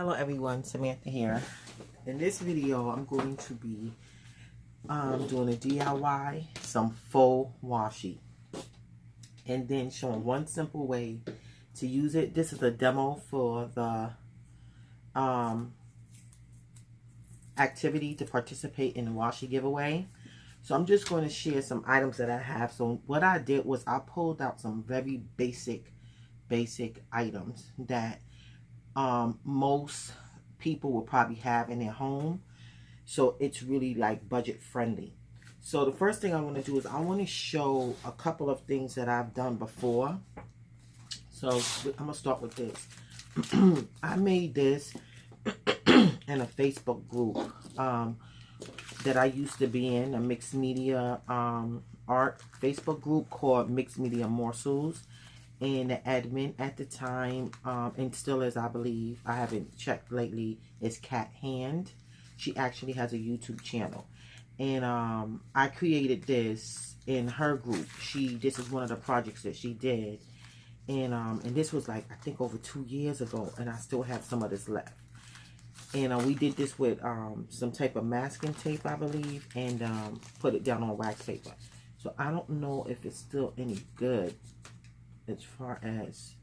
Hello everyone, Samantha here. In this video, I'm going to be doing a DIY, some faux washi, and then showing one simple way to use it. This is a demo for the activity to participate in the washi giveaway. So I'm just going to share some items that I have. So what I did was I pulled out some very basic items that most people will probably have in their home, so it's really like budget friendly. So the first thing I want to do is I want to show a couple of things that I've done before. So I'm gonna start with this. I made this in a Facebook group that I used to be in, a mixed media art Facebook group called Mixed Media Morsels. And the admin at the time, and still is, I believe, I haven't checked lately, is Cat Hand. She actually has a YouTube channel. And I created this in her group. This is one of the projects that she did. And this was like, I think over 2 years ago. And I still have some of this left. And we did this with some type of masking tape, I believe. And put it down on wax paper. So I don't know if it's still any good. As far as,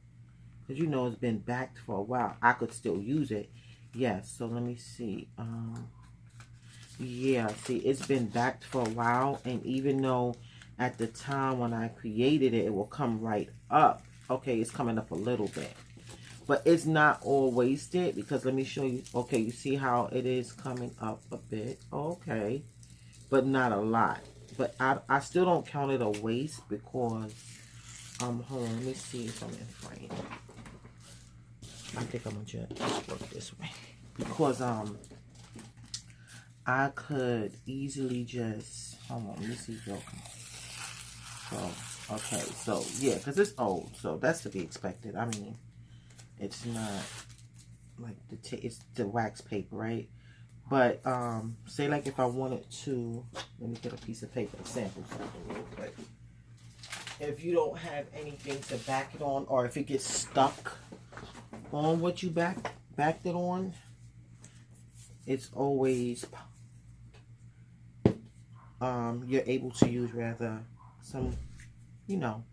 because you know it's been backed for a while, I could still use it. Yes, so let me see. Yeah, see, it's been backed for a while, and even though at the time when I created it, it will come right up. Okay, it's coming up a little bit, but it's not all wasted, because let me show you. Okay, you see how it is coming up a bit. Okay, but not a lot. But I still don't count it a waste, because hold on, let me see if I'm in frame. I think I'm gonna just work this way, because I could easily just, hold on, let me see if y'all can. So okay, so yeah, because it's old, so that's to be expected. I mean, it's not like it's the wax paper, right? But say like if I wanted to, let me get a piece of paper to sample something real quick. If you don't have anything to back it on, or if it gets stuck on what you backed it on, it's always you're able to use rather some, you know,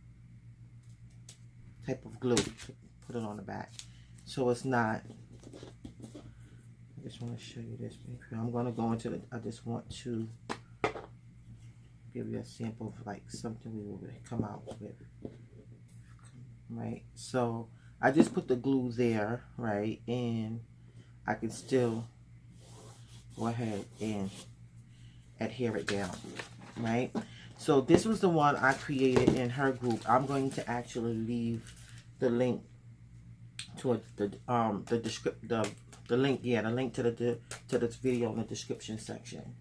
type of glue to put it on the back, so it's not. I just want to show you this. I'm going to go into the, I just want to give you a sample of like something we will come out with, right? So I just put the glue there, right? And I can still go ahead and adhere it down, right? So this was the one I created in her group. I'm going to actually leave the link to the link, yeah, the link to this video in the description section.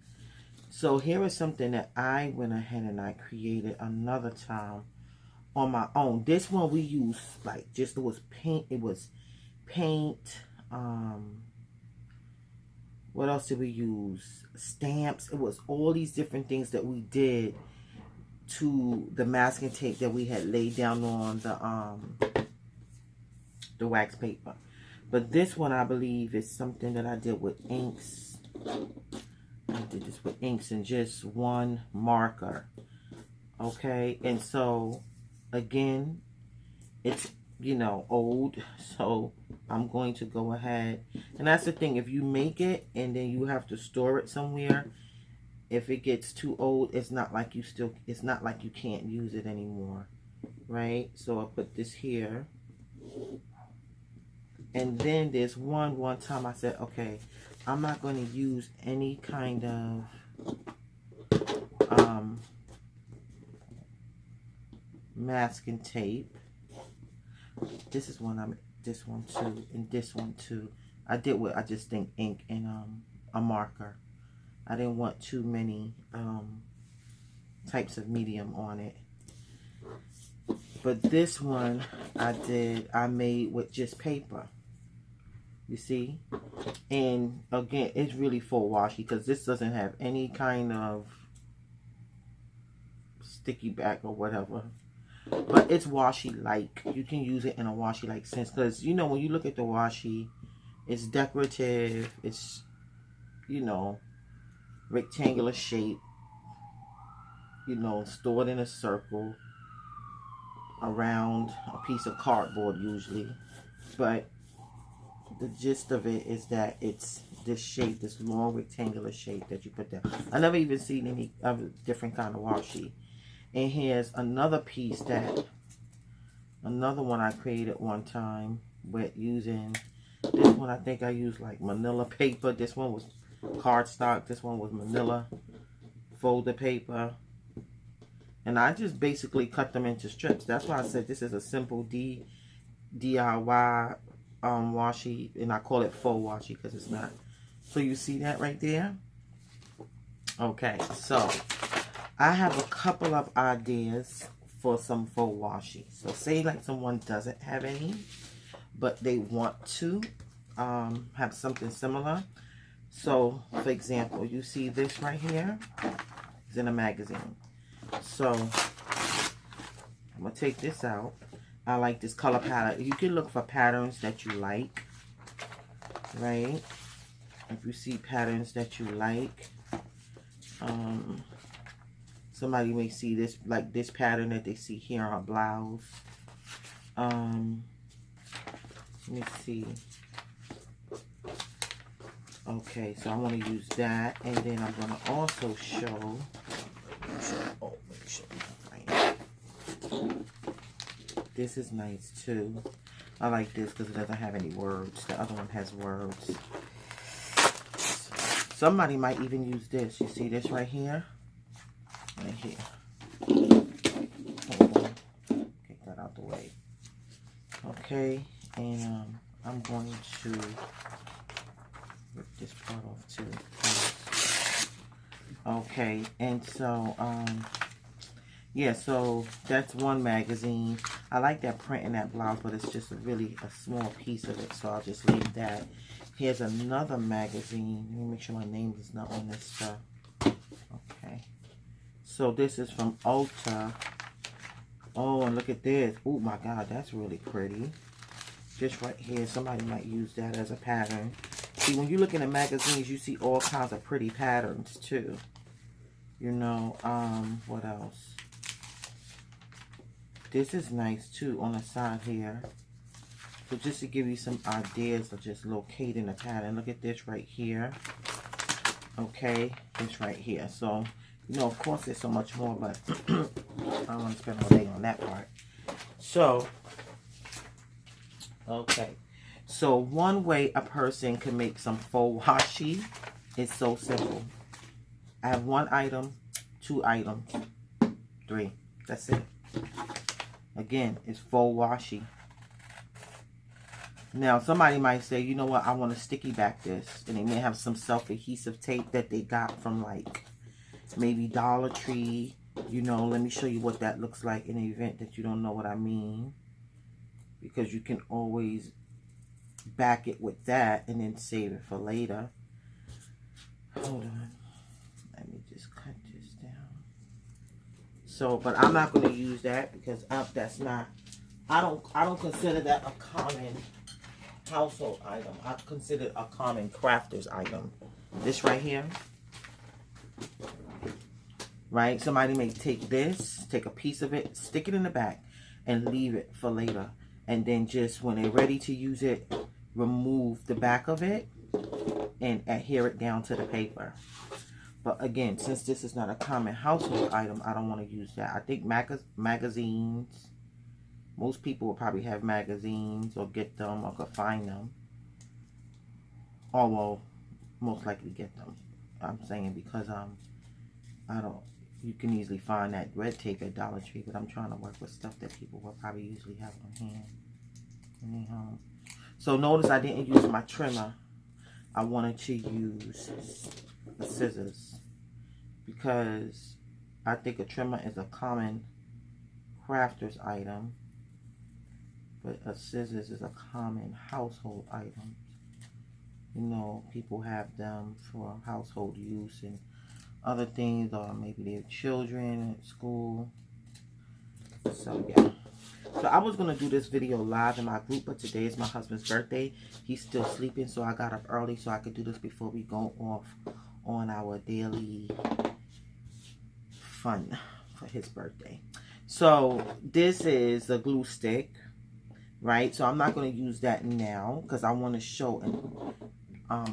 So here is something that I went ahead and I created another time on my own. This one we used like just, it was paint. What else did we use? Stamps. It was all these different things that we did to the masking tape that we had laid down on the wax paper. But this one I believe is something that I did with inks. I did this with inks and just one marker. Okay, and so again, it's, you know, old, so I'm going to go ahead, and that's the thing, if you make it and then you have to store it somewhere, if it gets too old, it's not like you can't use it anymore, right? So I'll put this here. And then there's one time I said, okay, I'm not going to use any kind of masking tape. This is one, this one too, and this one too. I did what I just think ink and a marker. I didn't want too many types of medium on it. But this one I made with just paper. You see? And again, it's really Faux Washi, because this doesn't have any kind of sticky back or whatever. But it's washi-like. You can use it in a washi-like sense, because you know when you look at the washi It's decorative. It's, you know, rectangular shape. You know, stored in a circle around a piece of cardboard usually. But the gist of it is that it's this shape, this long rectangular shape that you put down. I never even seen any other different kind of washi. And here's another piece that, another one I created one time with using, this one I think I used like manila paper. This one was cardstock. This one was manila folded paper. And I just basically cut them into strips. That's why I said this is a simple DIY washi, and I call it faux washi because it's not. So you see that right there? Okay, so I have a couple of ideas for some faux washi. So say like someone doesn't have any, but they want to have something similar. So for example, you see this right here? It's in a magazine. So I'm gonna take this out. I like this color palette. You can look for patterns that you like, right? If you see patterns that you like, somebody may see this, like this pattern that they see here on a blouse. Let me see. Okay, so I want to use that, and then I'm going to also show. This is nice too. I like this because it doesn't have any words. The other one has words. Somebody might even use this. You see this right here? Right here. Hold on. Get that out the way. Okay, and I'm going to rip this part off too. Okay, and so yeah, so that's one magazine. I like that print in that blouse, but it's just really a small piece of it, so I'll just leave that. Here's another magazine. Let me make sure my name is not on this stuff. Okay. So this is from Ulta. Oh, and look at this. Oh my God, that's really pretty. Just right here. Somebody might use that as a pattern. See, when you look in the magazines, you see all kinds of pretty patterns too. You know, what else? This is nice too on the side here. So just to give you some ideas of just locating a pattern. Look at this right here. Okay, this right here. So, you know, of course there's so much more, but I don't want to spend all day on that part. So, okay. So one way a person can make some faux washi is so simple. I have 1 item, 2 items, 3. That's it. Again, it's faux washi. Now, somebody might say, you know what, I want to sticky back this. And they may have some self-adhesive tape that they got from, like, maybe Dollar Tree. You know, let me show you what that looks like in the event that you don't know what I mean. Because you can always back it with that and then save it for later. Hold on. Let me just cut this down. So, but I'm not going to use that because that's not, I don't consider that a common household item. I consider it a common crafter's item. This right here, right? Somebody may take this, take a piece of it, stick it in the back, and leave it for later. And then just when they're ready to use it, remove the back of it and adhere it down to the paper. But again, since this is not a common household item, I don't want to use that. I think magazines, most people will probably have magazines or get them or could find them. Or will most likely get them. I'm saying because you can easily find that red tape at Dollar Tree, but I'm trying to work with stuff that people will probably usually have on hand when they're home. So notice I didn't use my trimmer. I wanted to use the scissors because I think a trimmer is a common crafter's item, but a scissors is a common household item. You know, people have them for household use and other things, or maybe their children at school. So yeah, So I was going to do this video live in my group, but today is my husband's birthday. He's still sleeping, so I got up early so I could do this before we go off on our daily fun for his birthday. So this is a glue stick, right? So I'm not going to use that now because I want to show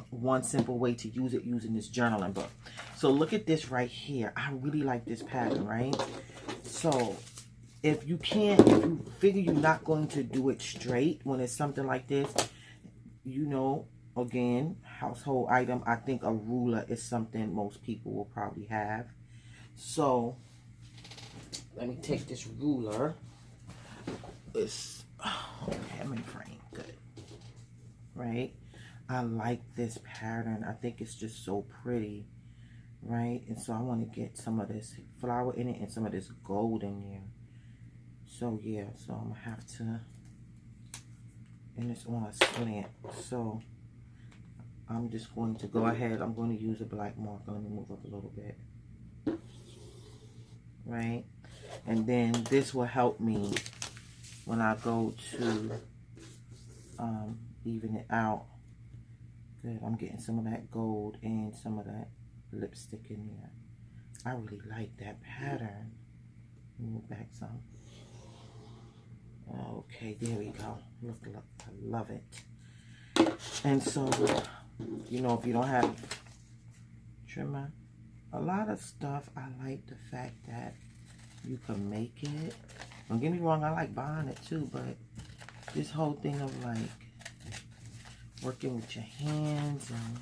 one simple way to use it using this journaling book. So look at this right here. I really like this pattern, right? So if you figure you're not going to do it straight when it's something like this, you know, again, household item, I think a ruler is something most people will probably have. So let me take this ruler. It's, okay, I'm in frame, good, right? I like this pattern. I think it's just so pretty, right? And so I want to get some of this flower in it and some of this gold in there. So yeah, so I'm gonna have to, and it's on a slant. So I'm just going to go ahead. I'm going to use a black marker. Let me move up a little bit, right? And then this will help me when I go to even it out. Good, I'm getting some of that gold and some of that lipstick in there. I really like that pattern. Move back some. Okay, there we go. Look, I love it. And so, you know, if you don't have trimmer, a lot of stuff, I like the fact that you can make it. Don't get me wrong, I like buying it too, but this whole thing of like working with your hands and,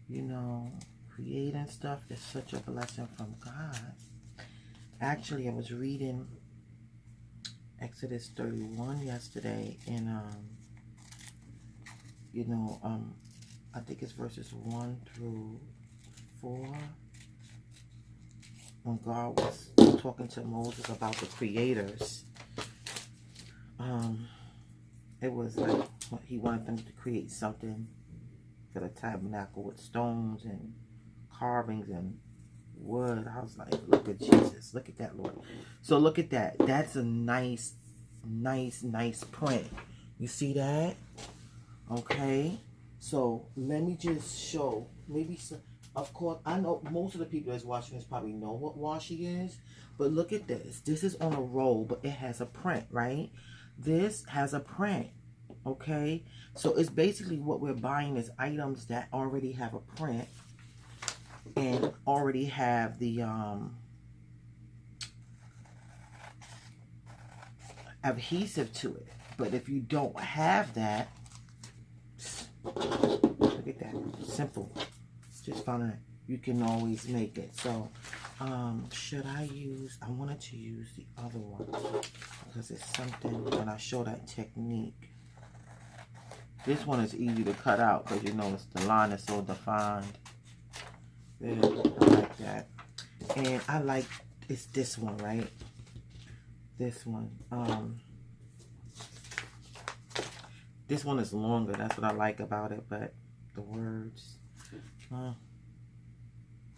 you know, creating stuff is such a blessing from God. Actually, I was reading Exodus 31 yesterday, and you know, I think it's verses 1 through 4, when God was talking to Moses about the creators. It was like he wanted them to create something for the tabernacle with stones and carvings and wood. I was like, look at Jesus, look at that, Lord. So look at that. That's a nice print. You see that? Okay, so let me just show maybe some. Of course, I know most of the people that's watching this probably know what washi is, but look at this. This is on a roll, but it has a print, right? This has a print, okay? So it's basically what we're buying is items that already have a print and already have the adhesive to it. But if you don't have that, look at that, simple. Just found out you can always make it. So should I use, I wanted to use the other one because it's something when I show that technique. This one is easy to cut out because you know the line is so defined. Yeah, I like that. And I like, it's this one, right? This one. This one is longer. That's what I like about it. But the words,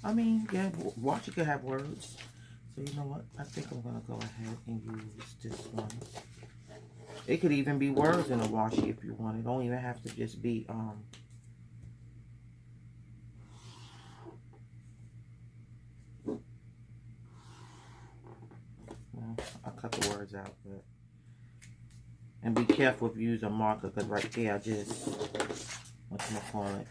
I mean, yeah, washi could have words. So you know what? I think I'm gonna go ahead and use this one. It could even be words in a washi if you want. It don't even have to just be well, I'll cut the words out, but and be careful if you use a marker, because right there I just, whatchamacallit,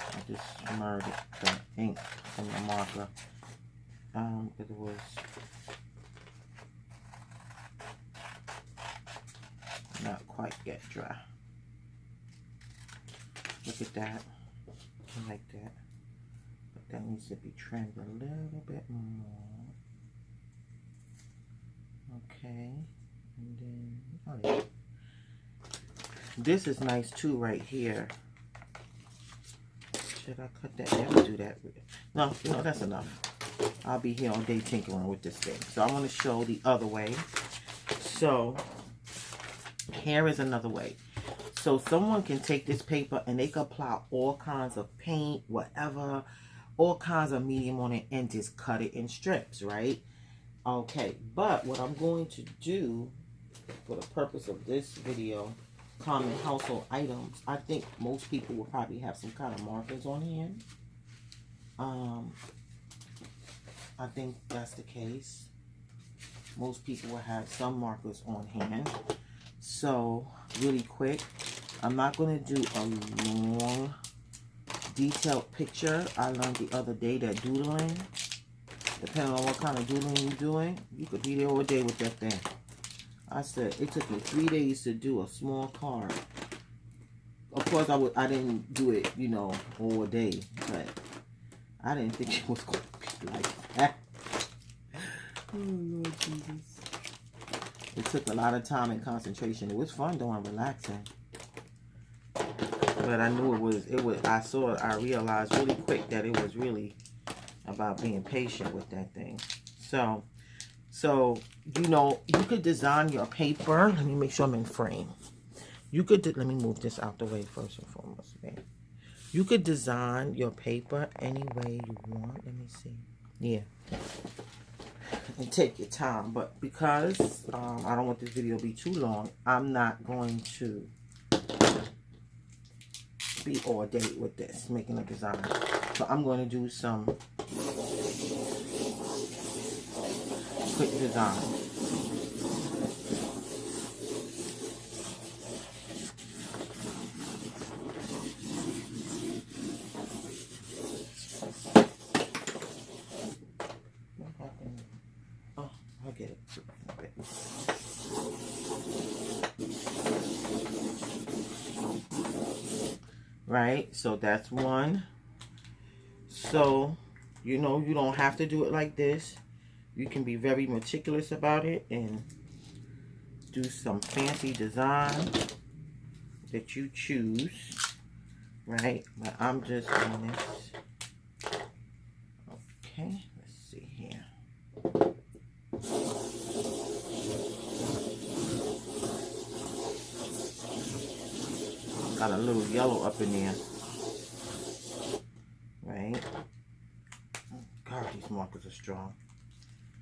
I just smeared the ink from the marker. It was not quite yet dry. Look at that. I like that. But that needs to be trimmed a little bit more. Okay. And then, oh yeah. This is nice too right here. Should I cut that? Never do that. No, you know, that's enough. I'll be here all day tinkering with this thing. So I'm going to show the other way. So here is another way. So someone can take this paper and they can apply all kinds of paint, whatever, all kinds of medium on it, and just cut it in strips, right? Okay, but what I'm going to do for the purpose of this video, common household items, I think most people will probably have some kind of markers on hand. I think that's the case. Most people will have some markers on hand. So, really quick, I'm not going to do a long, detailed picture. I learned the other day that doodling, depending on what kind of doodling you're doing, you could be there all day with that thing. I said, it took me 3 days to do a small card. Of course, I didn't do it, you know, all day, but I didn't think it was going to be like that. Oh, Lord Jesus. It took a lot of time and concentration. It was fun though and relaxing. But I knew I realized really quick that it was really about being patient with that thing. So, you know, you could design your paper. Let me make sure I'm in frame. You could, let me move this out the way first and foremost. Okay? You could design your paper any way you want. Let me see. Yeah. And take your time. But because I don't want this video to be too long, I'm not going to be all day with this, making a design. So I'm going to do some quick design. Oh, I'll get it. Right, so that's one. So, you know, you don't have to do it like this. You can be very meticulous about it and do some fancy design that you choose, right? But I'm just doing this. Okay, let's see here. Got a little yellow up in there, right? God, these markers are strong.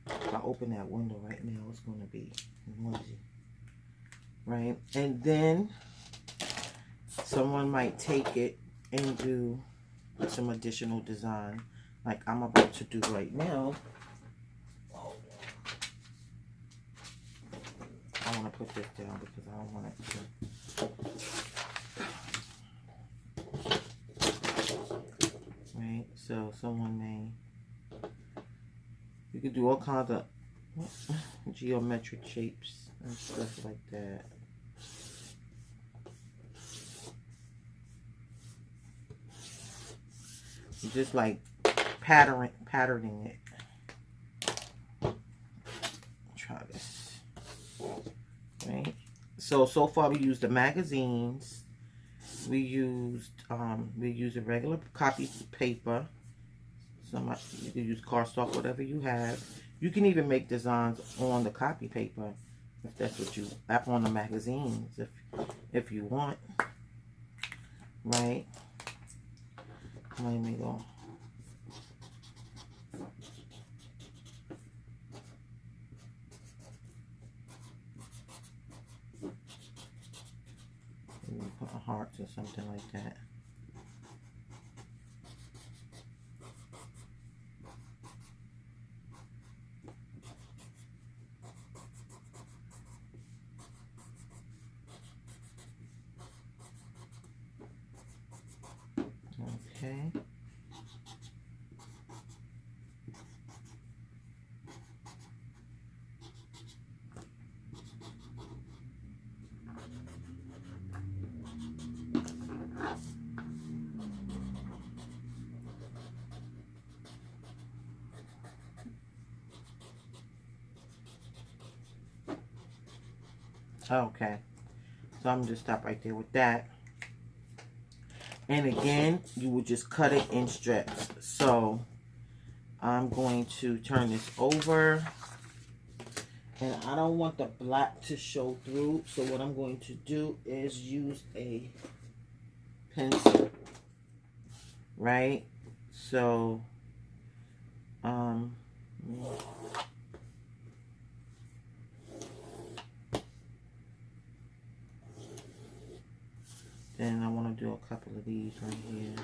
If I open that window right now, it's going to be noisy, right? And then someone might take it and do some additional design like I'm about to do right now. I want to put this down because I don't want it to. Right, so someone may, you could do all kinds of geometric shapes and stuff like that. Just like patterning it. Try this. Right. So far we used the magazines. We used a regular copy paper. You can use cardstock, whatever you have. You can even make designs on the copy paper if that's what you, on the magazines if you want. Right. Let me go. Maybe put a heart or something like that. Okay. Okay. So I'm just stop right there with that. And again, you would just cut it in strips. So I'm going to turn this over. And I don't want the black to show through. So what I'm going to do is use a pencil. Right? So, Then I want to do a couple of these right here.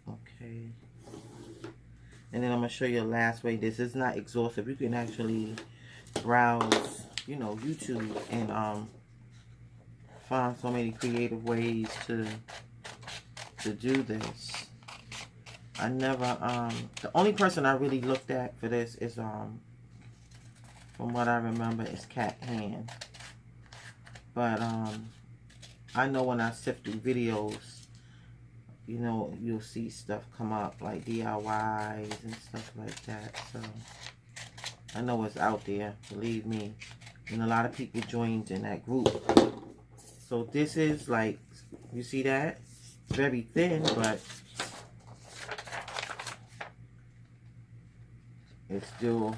Okay. And then I'm going to show you the last way. This is not exhaustive. You can actually browse, you know, YouTube and find so many creative ways to do this. I never, the only person I really looked at for this is, from what I remember, is Cat Hand. But, I know when I sift through videos, you know, you'll see stuff come up like DIYs and stuff like that. So I know it's out there, believe me. And a lot of people joined in that group. So this is like, you see that? Very thin, but it's still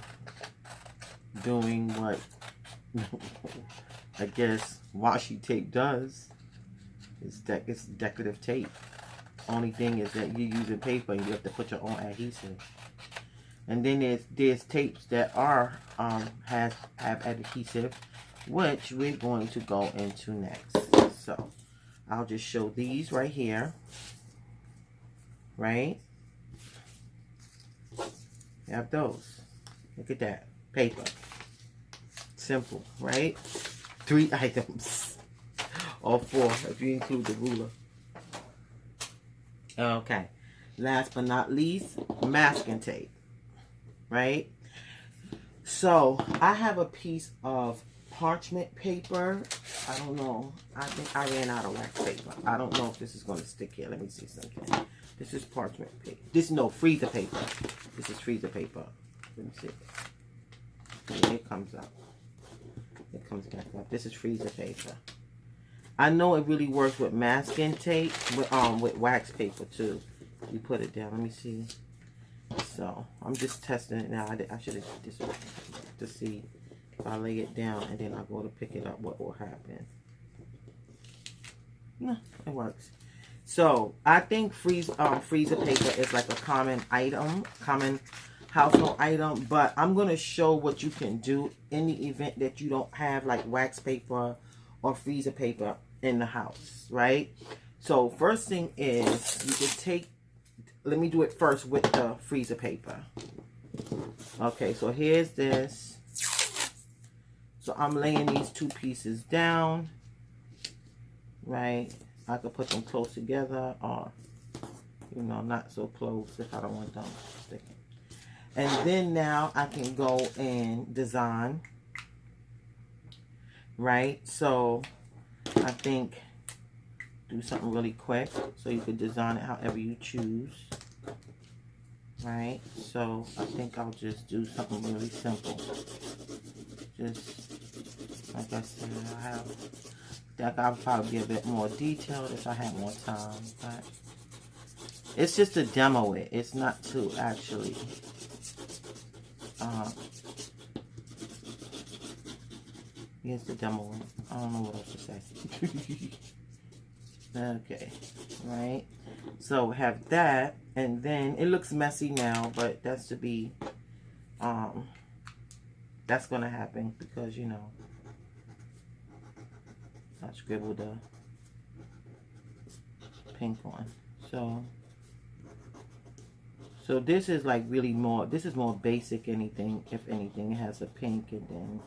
doing what I guess washi tape does. It's decorative tape. Only thing is that you're using paper and you have to put your own adhesive. And then there's tapes that are have adhesive, which we're going to go into next. So I'll just show these right here. Right? You have those. Look at that. Paper. Simple, right? 3 items. Or 4 if you include the ruler. Okay. Last but not least, masking tape. Right? So, I have a piece of parchment paper. I don't know. I think I ran out of wax paper. I don't know if this is going to stick here. Let me see something. This is parchment paper. Freezer paper. This is freezer paper. Let me see. Yeah, it comes up. It comes back up. This is freezer paper. I know it really works with masking tape, with wax paper too. You put it down. Let me see. So I'm just testing it now. I should have this to see if I lay it down and then I go to pick it up, what will happen. No, it works. So I think freezer paper is like a common household item, but I'm going to show what you can do in the event that you don't have like wax paper or freezer paper in the house, right? So first thing is you can take, let me do it first with the freezer paper. Okay, so here's this. So I'm laying these 2 pieces down, right? I could put them close together or, you know, not so close if I don't want them sticking. And then now I can go and design, right? So I think do something really quick so you can design it however you choose, right? So I think I'll just do something really simple. Just like I said, I'll probably be a bit more detailed if I had more time, but it's just to demo it. It's not to actually here's the demo one. I don't know what else to say. Okay, right? So we have that, and then it looks messy now, but that's to be, that's gonna happen because, you know, I scribbled the pink on. So this is like really more, this is more basic anything, if anything. It has a pink and then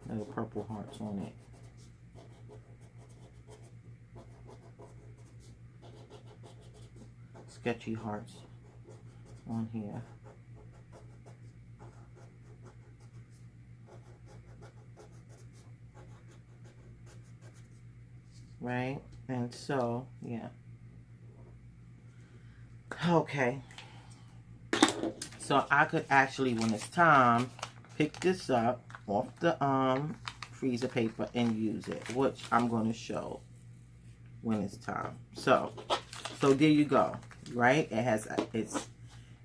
little purple hearts on it. Sketchy hearts on here. Right? And so, yeah. Okay. So I could actually, when it's time, pick this up off the freezer paper and use it, which I'm going to show when it's time. So there you go, right? It has its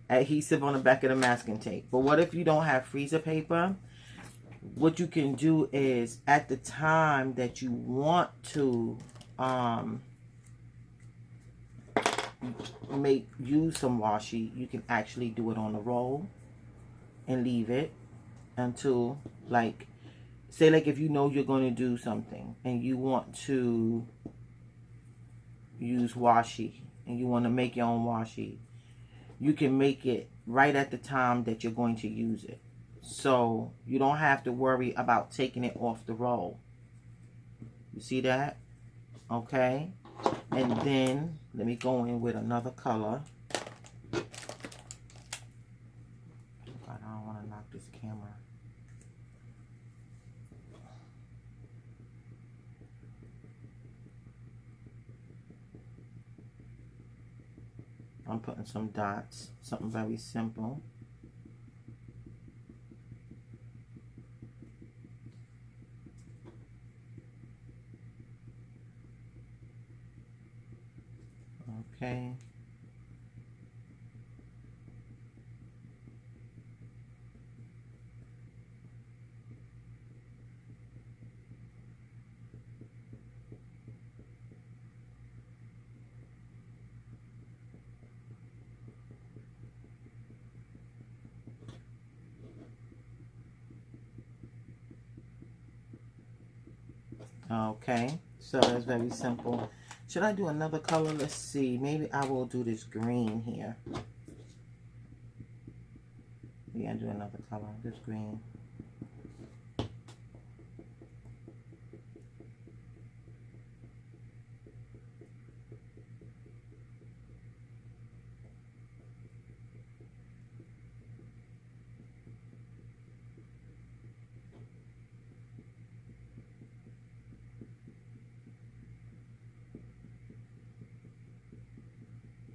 adhesive on the back of the masking tape. But what if you don't have freezer paper? What you can do is at the time that you want to use some washi, you can actually do it on the roll and leave it until, like, say like if you know you're going to do something and you want to use washi and you want to make your own washi, you can make it right at the time that you're going to use it. So you don't have to worry about taking it off the roll. You see that? Okay. And then let me go in with another color. God, I don't want to knock this camera. I'm putting some dots, something very simple. Okay. Okay, so that's very simple. Should I do another color? Let's see. Maybe I will do this green here. Yeah, do another color. This green.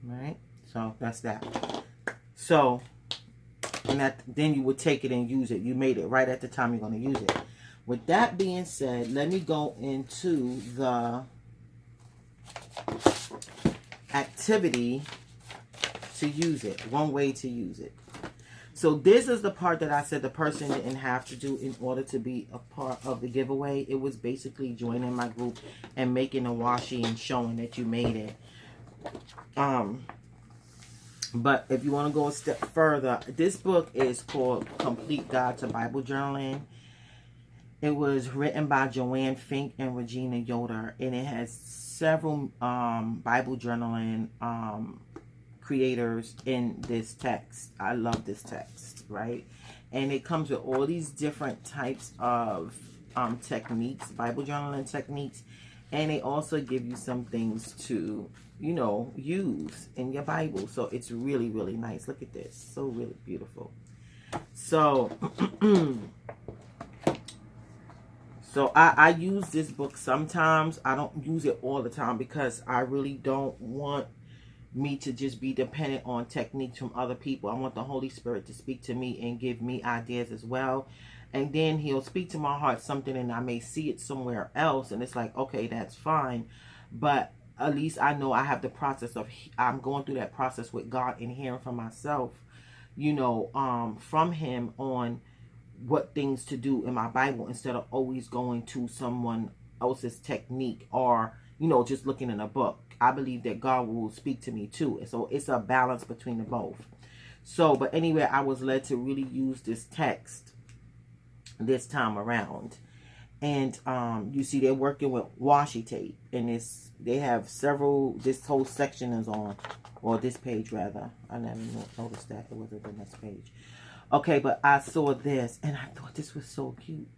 Right, so that's that. So, and that then you would take it and use it. You made it right at the time you're going to use it. With that being said, let me go into the activity to use it. One way to use it. So this is the part that I said the person didn't have to do in order to be a part of the giveaway. It was basically joining my group and making a washi and showing that you made it. But if you want to go a step further, this book is called Complete Guide to Bible Journaling. It was written by Joanne Fink and Regina Yoder, and it has several Bible journaling creators in this text. I love this text, right? And it comes with all these different types of techniques, Bible journaling techniques, and they also give you some things to, you know, use in your Bible. So it's really, really nice. Look at this. So really beautiful. So, so I use this book sometimes. I don't use it all the time because I really don't want me to just be dependent on techniques from other people. I want the Holy Spirit to speak to me and give me ideas as well. And then he'll speak to my heart something and I may see it somewhere else. And it's like, okay, that's fine. But at least I know I have the process of, I'm going through that process with God and hearing from myself, you know, from him on what things to do in my Bible instead of always going to someone else's technique or, you know, just looking in a book. I believe that God will speak to me too. So it's a balance between the both. So, but anyway, I was led to really use this text this time around. And you see they're working with washi tape. And they have several, this whole section is on, or this page rather. I never noticed that. It wasn't the next page. Okay, but I saw this and I thought this was so cute.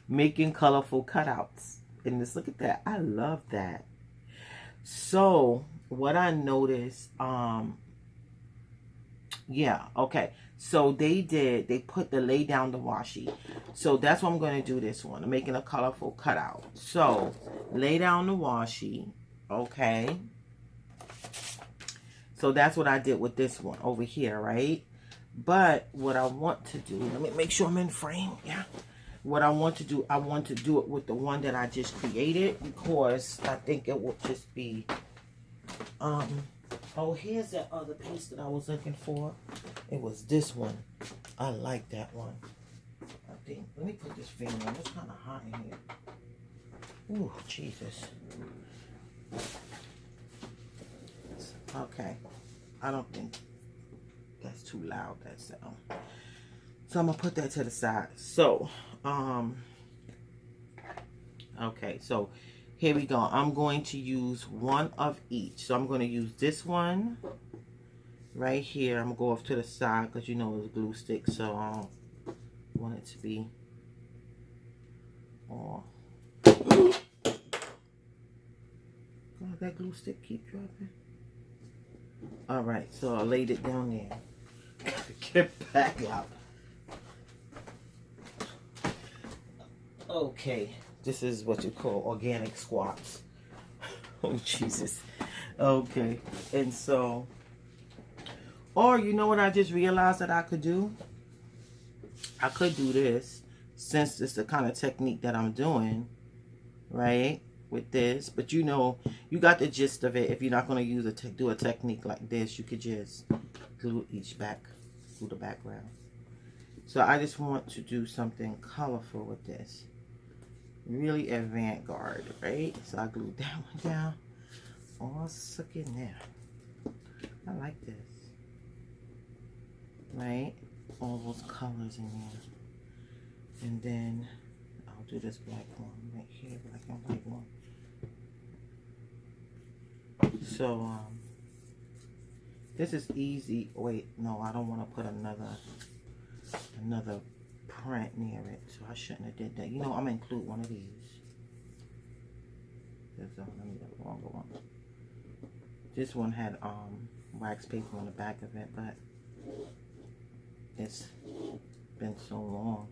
Making colorful cutouts. And just look at that. I love that. So what I noticed, yeah, okay. So they put the lay down the washi. So that's what I'm going to do this one. I'm making a colorful cutout. So lay down the washi. Okay. So that's what I did with this one over here, right? But what I want to do, let me make sure I'm in frame. Yeah. What I want to do, I want to do it with the one that I just created because I think it will just be, oh, here's that other piece that I was looking for. It was this one. I like that one. I think, let me put this fan on. It's kind of hot in here. Ooh, Jesus. Okay. I don't think that's too loud, that sound. So I'm going to put that to the side. So, Okay, so here we go. I'm going to use one of each. So I'm going to use this one right here. I'm going to go off to the side because you know it's glue stick, so I don't want it to be all. God, that glue stick keep dropping. Alright, so I laid it down there. Get back out. Okay, this is what you call organic squats. Oh, Jesus. Okay, and so, or you know what I just realized that I could do? I could do this, since it's the kind of technique that I'm doing, right? With this, but you know, you got the gist of it. If you're not going to use do a technique like this, you could just glue glue the background. So I just want to do something colorful with this. Really avant-garde, right? So I glued that one down. All stuck in there. I like this. Right? All those colors in there. And then I'll do this black one right here, black and white one. So, this is easy. Wait, no, I don't want to put another print near it, so I shouldn't have did that. You know, I'm gonna include one of these. Let me get a longer one. This one had wax paper on the back of it, but it's been so long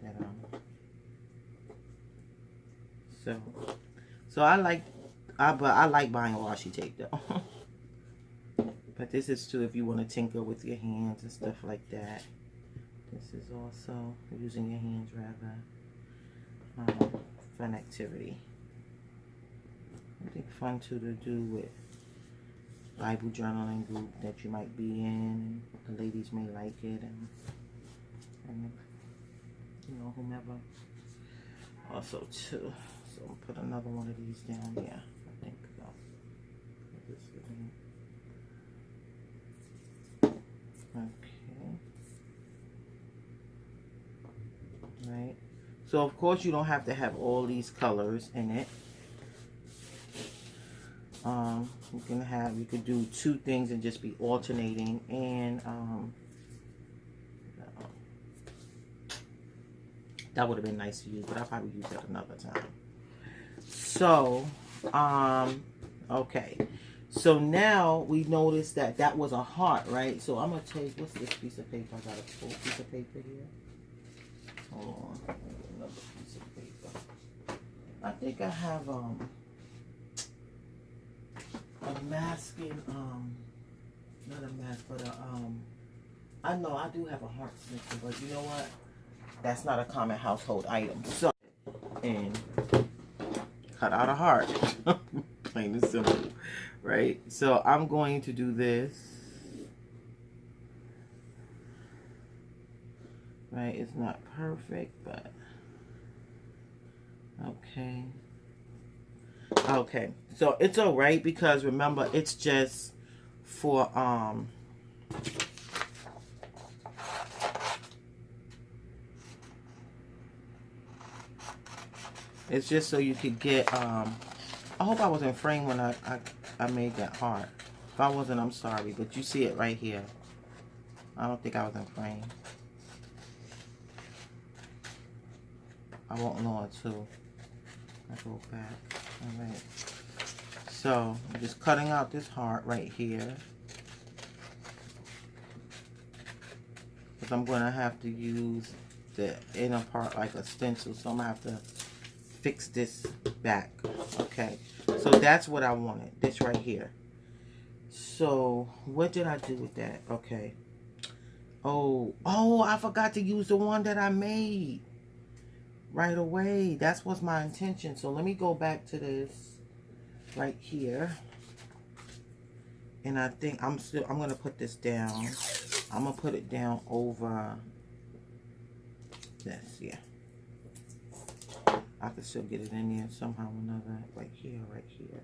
that so I like buying washi tape though. But this is too if you want to tinker with your hands and stuff like that. This is also using your hands rather. Fun activity. I think fun too to do with Bible journaling group that you might be in. The ladies may like it, and you know, whomever. Also too. So I'll put another one of these down there. I think so. Okay. Right. So of course you don't have to have all these colors in it. You could do two things and just be alternating, and that would have been nice to use, but I'll probably use that another time. So, okay. So now we noticed that that was a heart, right? So I'm going to take, what's this piece of paper? I got a full piece of paper here. Hold on. Another piece of paper. I think I have, a masking, not a mask, but I know I do have a heart stencil, but you know what? That's not a common household item. So, and cut out a heart. Plain and simple, right? So I'm going to do this. Right, it's not perfect, but okay. Okay, so it's all right because remember, it's just for it's just so you could get I hope I wasn't framed when I made that heart. If I wasn't, I'm sorry, but you see it right here. I don't think I was in frame. I won't know it too. I go back. Alright. So I'm just cutting out this heart right here. Because I'm going to have to use the inner part like a stencil. So I'm going to have to fix this back. Okay. So that's what I wanted. This right here. So what did I do with that? Okay. Oh, I forgot to use the one that I made right away. That's what's my intention. So let me go back to this right here. And I think I'm going to put this down. I'm going to put it down over this, yeah. I can still get it in there somehow or another. Right here,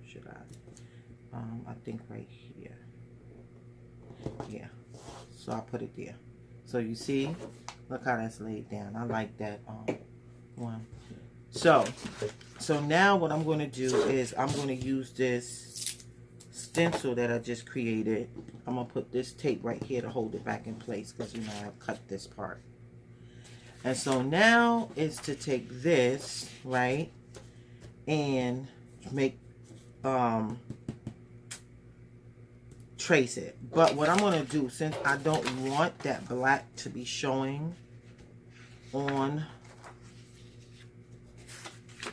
should I? I think right here. Yeah. So I put it there. So you see, look how that's laid down. I like that one. So now what I'm going to do is I'm going to use this stencil that I just created. I'm going to put this tape right here to hold it back in place because, you know, I've cut this part. And so now is to take this, right, and make, trace it. But what I'm going to do, since I don't want that black to be showing on,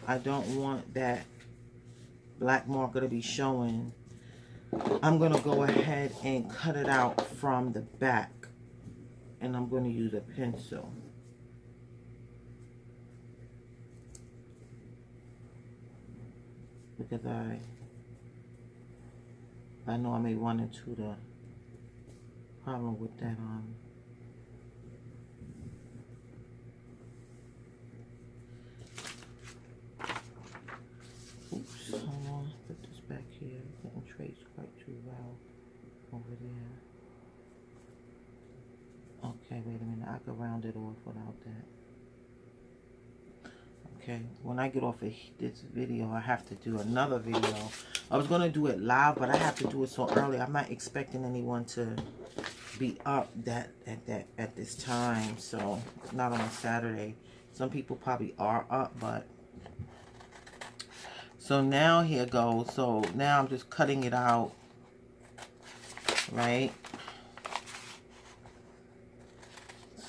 I don't want that black marker to be showing, I'm going to go ahead and cut it out from the back. And I'm going to use a pencil. Because I know I may run into the problem with that oops, hold on, put this back here. Didn't trace quite too well over there. Okay, wait a minute, I could round it off without that. Okay, when I get off of this video, I have to do another video. I was going to do it live, but I have to do it so early. I'm not expecting anyone to be up at this time, so not on a Saturday. Some people probably are up, but so now here goes. So now I'm just cutting it out, right?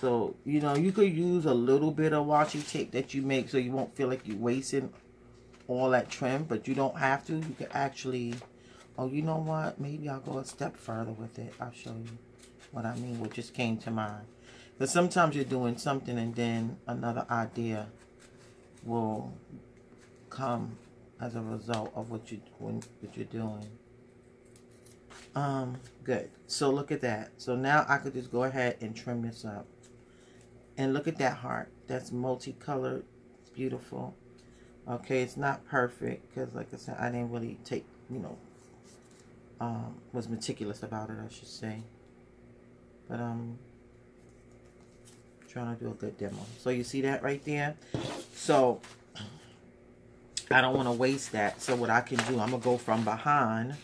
So, you know, you could use a little bit of washi tape that you make so you won't feel like you're wasting all that trim, but you don't have to. You could actually, oh, you know what? Maybe I'll go a step further with it. I'll show you what I mean, what just came to mind. But sometimes you're doing something and then another idea will come as a result of what you're doing. Good. So look at that. So now I could just go ahead and trim this up. And look at that heart. That's multicolored. It's beautiful. Okay, it's not perfect because, like I said, I didn't really take, you know, was meticulous about it, I should say. But I'm trying to do a good demo. So you see that right there? So I don't want to waste that. So what I can do, I'm going to go from behind,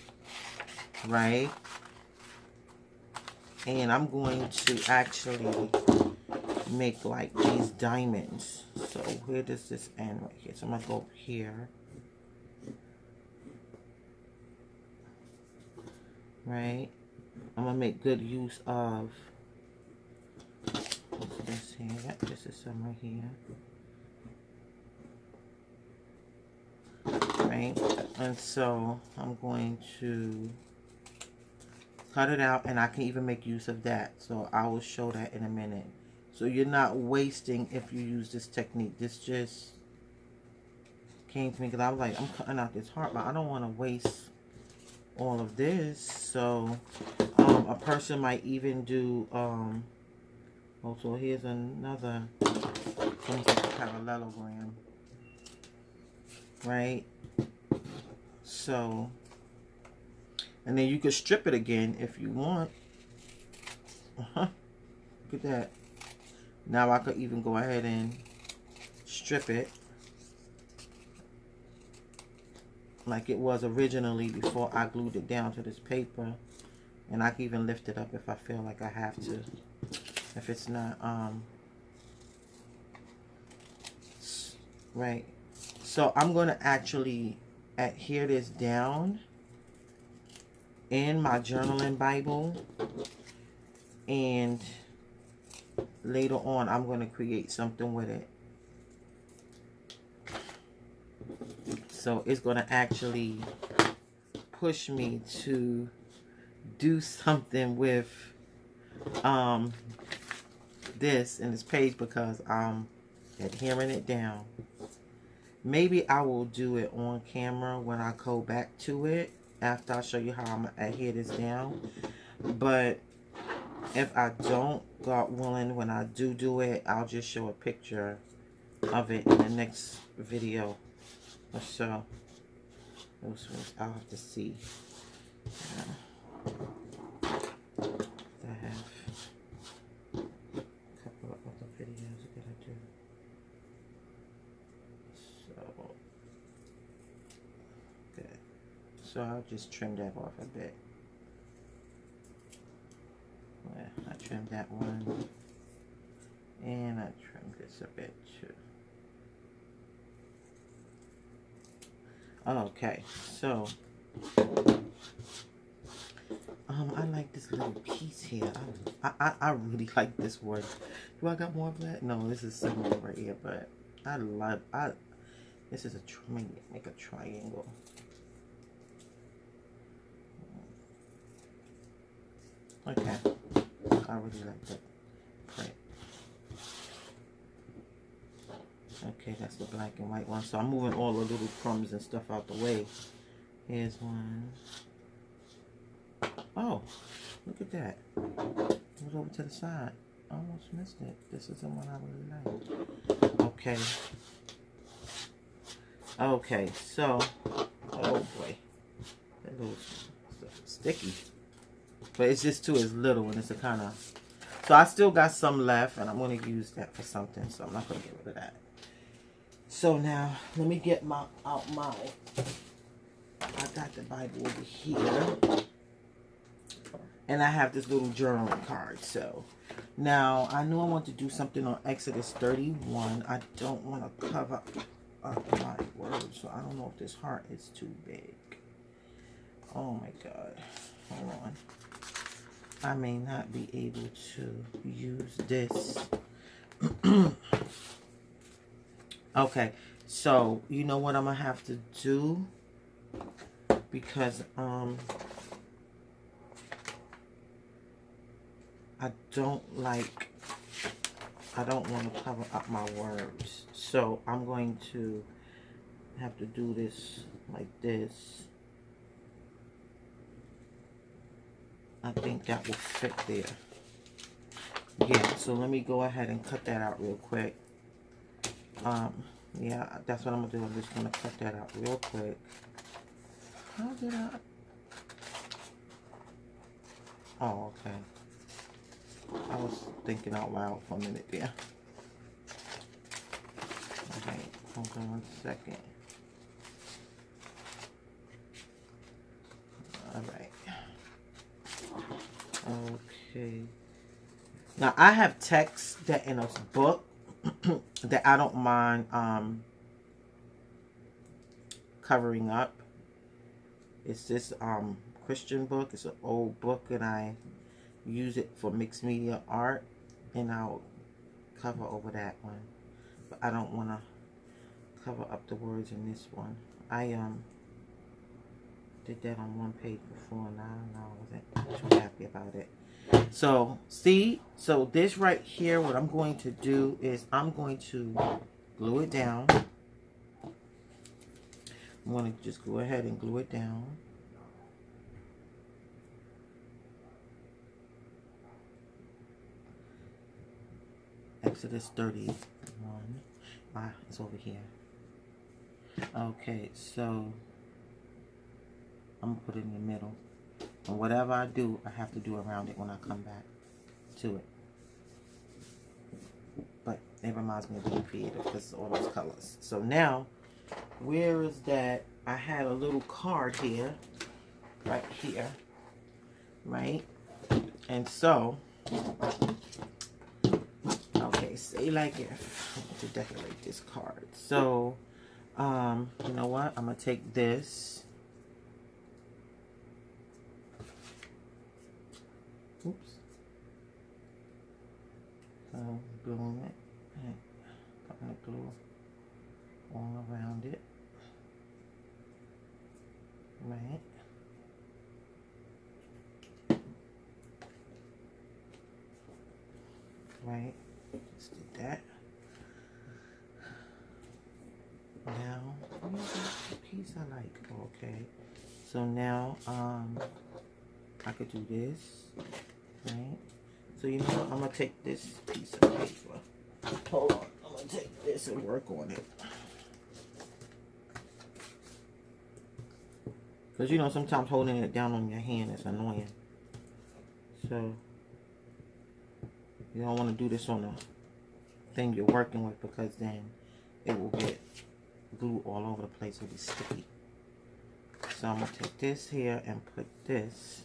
right? And I'm going to actually make like these diamonds. So where does this end? Right here. So I'm gonna go up here, right? I'm gonna make good use of what's this here. Yep, this is some right here, right? And so I'm going to cut it out, and I can even make use of that. So I will show that in a minute. So you're not wasting if you use this technique. This just came to me because I was like, I'm cutting out this heart, but I don't want to waste all of this. So a person might even do, also here's another, almost like a parallelogram, right? So, and then you could strip it again if you want. Look at that. Now I could even go ahead and strip it like it was originally before I glued it down to this paper. And I can even lift it up if I feel like I have to. If it's not, right. So I'm going to actually adhere this down in my journaling Bible. And later on, I'm going to create something with it. So it's going to actually push me to do something with this in this page because I'm adhering it down. Maybe I will do it on camera when I go back to it after I show you how I'm going to adhere this down. But if I don't, God willing, when I do it, I'll just show a picture of it in the next video or so. I'll have to see. I have a couple of other videos I gotta do. so I'll just trim that off a bit. Yeah, I trimmed that one, and I trimmed this a bit too. Okay, so I like this little piece here. I really like this one. Do I got more of that? No, this is similar right here, but this is make a triangle. Okay, I really like that print. Okay, that's the black and white one. So I'm moving all the little crumbs and stuff out the way. Here's one. Oh, look at that. It was over to the side. I almost missed it. This is the one I really like. Okay. Okay, so, oh boy. That little stuff is sticky. But it's just too, it's little and it's a kind of, so I still got some left and I'm going to use that for something. So I'm not going to get rid of that. So now, let me get I got the Bible over here. And I have this little journaling card. So now I know I want to do something on Exodus 31. I don't want to cover up my words. So I don't know if this heart is too big. Oh my God. Hold on. I may not be able to use this. Okay. So you know what I'm going to have to do? Because I don't want to cover up my words. So I'm going to have to do this like this. I think that will fit there. Yeah, so let me go ahead and cut that out real quick. Yeah, that's what I'm going to do. I'm just going to cut that out real quick. How did I? Oh, okay. I was thinking out loud for a minute there. Okay, hold on 1 second. Alright. Okay. Now I have text that in a book that I don't mind covering up. It's this Christian book. It's an old book and I use it for mixed media art, and I'll cover over that one, but I don't want to cover up the words in this one. I did that on one page before and I wasn't too happy about it. So see, so this right here, what I'm going to do is I'm going to glue it down. I'm going to just go ahead and glue it down. Exodus 31. It's over here. Okay, so I'm gonna put it in the middle. And whatever I do, I have to do around it when I come back to it. But it reminds me of being creative because all those colors. So now, where is that? I had a little card here, right here, right? And so, okay, say like if I want to decorate this card. So, you know what? I'm gonna take this. Oops. So, gluing it. And putting the glue all around it. Right. Right. Just did that. Now, where's the piece I like? Okay. So now, I could do this, right? So you know what? I'm gonna take this piece of paper. Hold on. I'm gonna take this and work on it. Because you know, sometimes holding it down on your hand is annoying. So you don't want to do this on the thing you're working with, because then it will get glue all over the place. It'll be sticky. So I'm going to take this here and put this.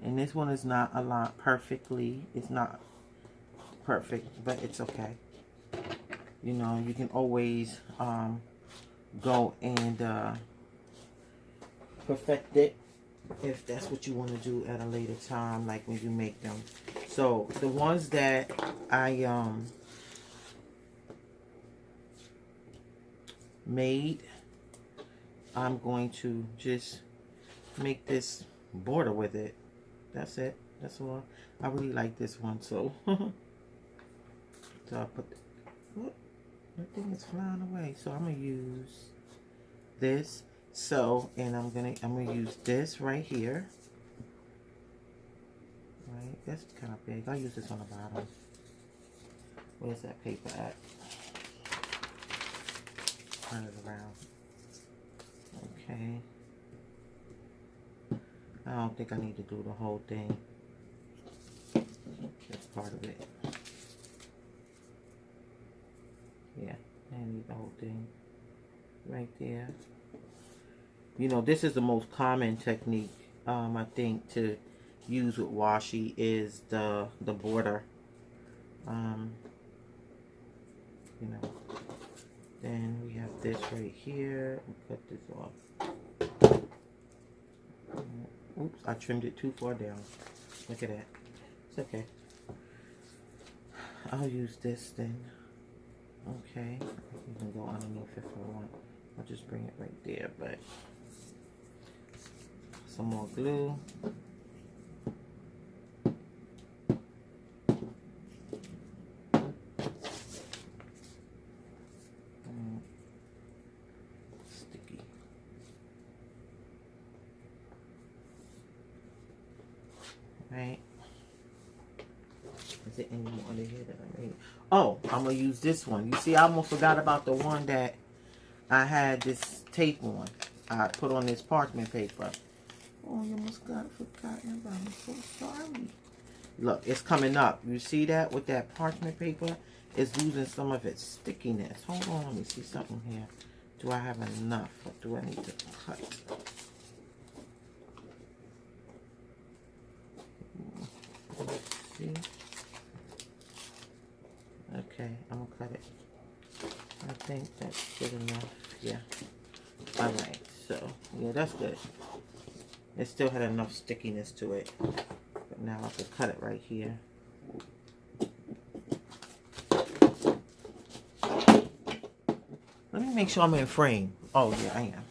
And this one is not aligned perfectly. It's not perfect, but it's okay. You know, you can always go and perfect it if that's what you want to do at a later time, like when you make them. So the ones that I made, I'm going to just make this border with it. That's it. That's all. I really like this one, so so I put what? That thing is flying away. So I'm gonna use this. So, and I'm gonna use this right here. Right, that's kind of big. I'll use this on the bottom. Where's that paper at? Turn it around. Okay. I don't think I need to do the whole thing. That's part of it. Yeah, I need the whole thing right there. You know, this is the most common technique, I think, to use with washi is the border. You know, then we have this right here. We'll cut this off. Oops, I trimmed it too far down. Look at that. It's okay. I'll use this then. Okay, you can go underneath if I want. I'll just bring it right there, but some more glue. Sticky. Right. Is there any more under here that I made? Oh, I'm gonna use this one. You see, I almost forgot about the one that I had this tape on. I put on this parchment paper. Oh, you almost forgotten about it. I'm so sorry. Look, it's coming up. You see that with that parchment paper? It's losing some of its stickiness. Hold on, let me see something here. Do I have enough, or do I need to cut? Let's see. Okay, I'm gonna cut it. I think that's good enough. Yeah. Alright, so yeah, that's good. It still had enough stickiness to it. But now I can cut it right here. Let me make sure I'm in frame. Oh yeah, I am.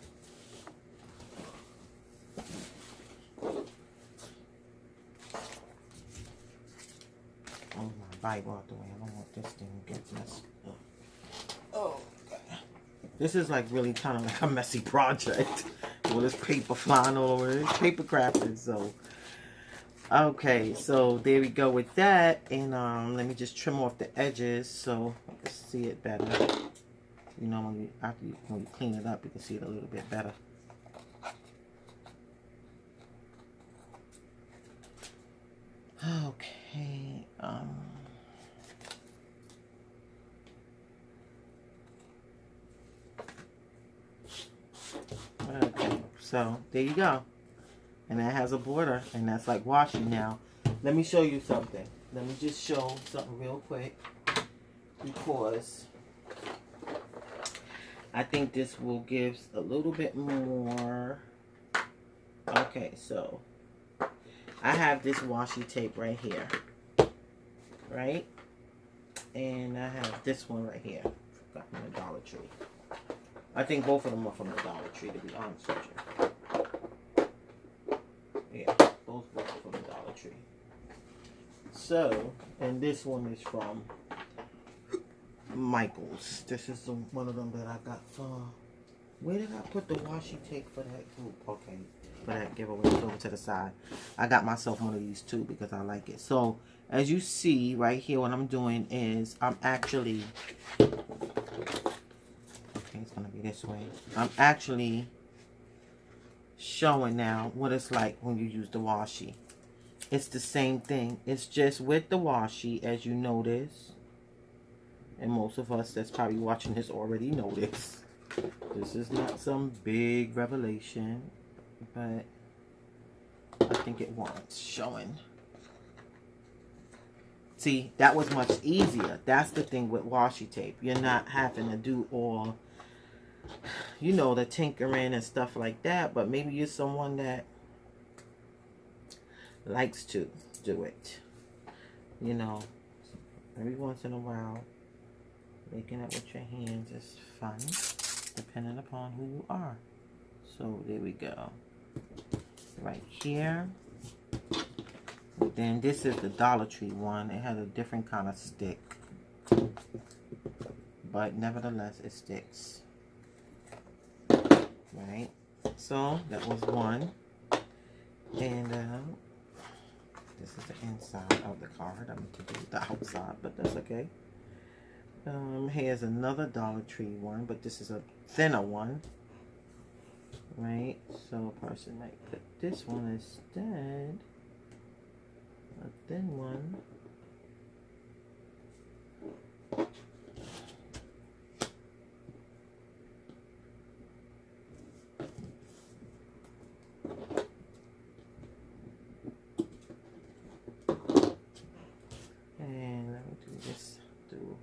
Oh, my Bible out the way. I don't want this thing to get messed up. Oh, God. This is like really kind of like a messy project. With this paper flying all over. It's paper crafted, so. Okay, so there we go with that. And let me just trim off the edges so I can see it better. You know, when you clean it up, you can see it a little bit better. Okay. Okay, so there you go. And that has a border, and that's like washi now. Let me show you something. Let me just show something real quick, because I think this will give a little bit more. Okay, so I have this washi tape right here, right? And I have this one right here. Got from the Dollar Tree. I think both of them are from the Dollar Tree, to be honest with you. Yeah, both are from the Dollar Tree. So, and this one is from Michael's. This is one of them that I got from. Where did I put the washi tape for that group? Okay, for that giveaway. It's over to the side. I got myself one of these too because I like it. So, as you see right here, what I'm doing is I'm actually. Okay, it's gonna be this way. I'm actually showing now what it's like when you use the washi. It's the same thing. It's just with the washi, as you notice. And most of us that's probably watching this already know this. This is not some big revelation, but I think it warrants showing. See, that was much easier. That's the thing with washi tape. You're not having to do all, you know, the tinkering and stuff like that. But maybe you're someone that likes to do it. You know, every once in a while, making it with your hands is fun, depending upon who you are. So there we go. Right here. Then this is the Dollar Tree one. It had a different kind of stick, but nevertheless it sticks. Right, so that was one. And this is the inside of the card. I meant to do the outside, but that's okay. Here's another Dollar Tree one, but this is a thinner one. Right, so a person might put this one instead. A thin one. And let me do this. I'll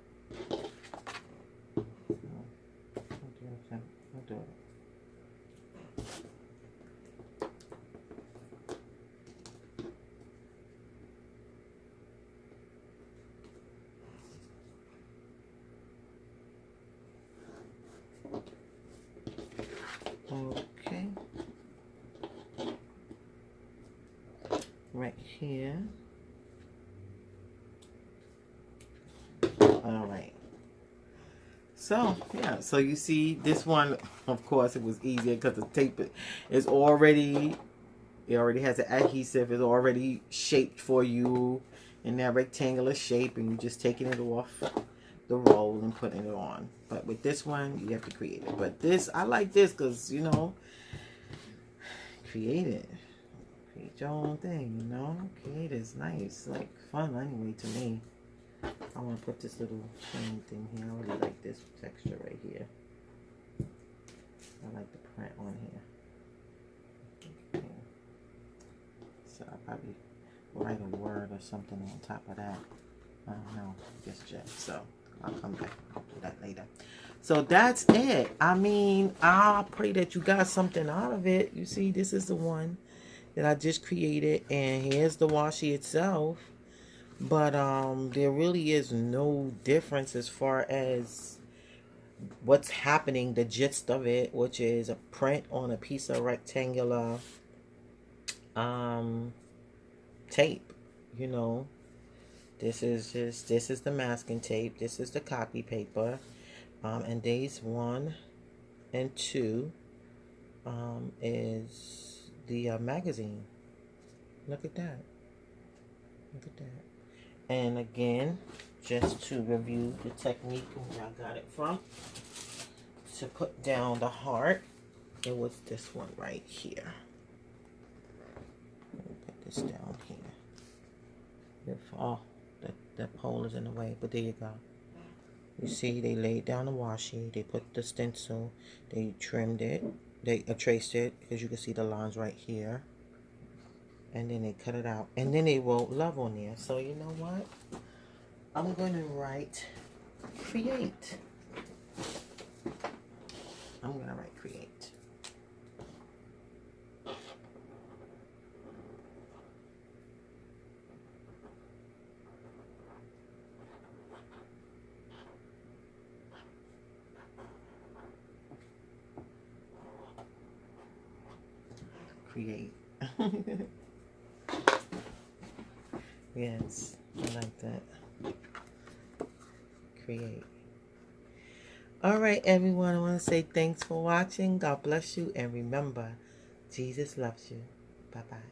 do it. Okay, right here. All right. So yeah, so you see this one, of course, it was easier because the tape is already, it already has an adhesive. It's already shaped for you in that rectangular shape, and you're just taking it off the roll and putting it on. But with this one, you have to create it. But this, I like this because, you know, create it. Create your own thing, you know. Create is nice, like fun anyway to me. I want to put this little chain thing here. I really like this texture right here. I like the print on here. Okay. So I'll probably write a word or something on top of that. I don't know, just yet. So I'll come back to that later. So that's it. I mean, I pray that you got something out of it. You see, this is the one that I just created, and here's the washi itself. But there really is no difference as far as what's happening, the gist of it, which is a print on a piece of rectangular tape. You know, this is the masking tape, this is the copy paper, and days 1 and 2 is the magazine. Look at that. Look at that. And again, just to review the technique where I got it from, to put down the heart, it was this one right here. Let me put this down here. Oh, that pole is in the way, but there you go. You see, they laid down the washi, they put the stencil, they trimmed it, they traced it, as you can see the lines right here. And then they cut it out. And then they wrote love on there. So you know what? I'm going to write create. I'm going to write create. Create. Yes, I like that. Create. All right, everyone. I want to say thanks for watching. God bless you. And remember, Jesus loves you. Bye-bye.